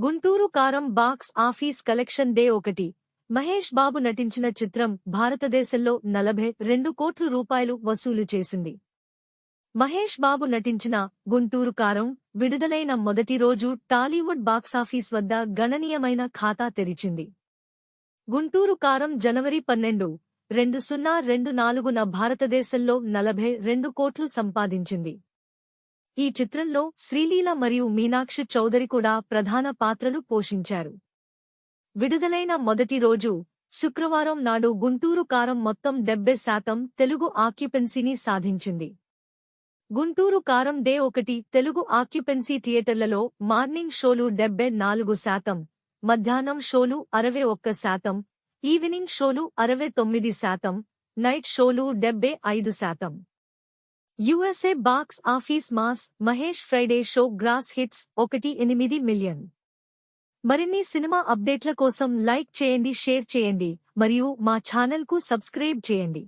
Guntur Kaaram box office collection day 1. Mahesh Babu నటించిన చిత్రం భారతదేశంలో 42 కోట్ల రూపాయలు వసూలు చేసింది. మహేష్ బాబు నటించిన గుంటూరు కారం విడుదలైన మొదటి రోజు టాలీవుడ్ బాక్సాఫీస్ వద్ద గణనీయమైన ఖాతా తెరిచింది. గుంటూరు కారం జనవరి 12, 2024న భారతదేశంలో 42 కోట్లు సంపాదించింది. ఈ చిత్రంలో శ్రీలీల మరియు మీనాక్షి చౌదరి కూడా ప్రధాన పాత్రలు పోషించారు. విడుదలైన మొదటి రోజు శుక్రవారం నాడు గుంటూరు కారం మొత్తం 70% తెలుగు ఆక్యుపెన్సీని సాధించింది. గుంటూరు కారం డే 1 తెలుగు ఆక్యుపెన్సీ థియేటర్లలో మార్నింగ్ షోలు 74%, మధ్యాహ్నం షోలు 61%, ఈవినింగ్ షోలు 69%, నైట్ షోలు 75%. USA box office mass Mahesh Friday show gross hits 1.8 million. మరిన్ని సినిమా అప్డేట్ల కోసం లైక్ చేయండి, షేర్ చేయండి మరియు మా ఛానల్కు సబ్స్క్రైబ్ చేయండి.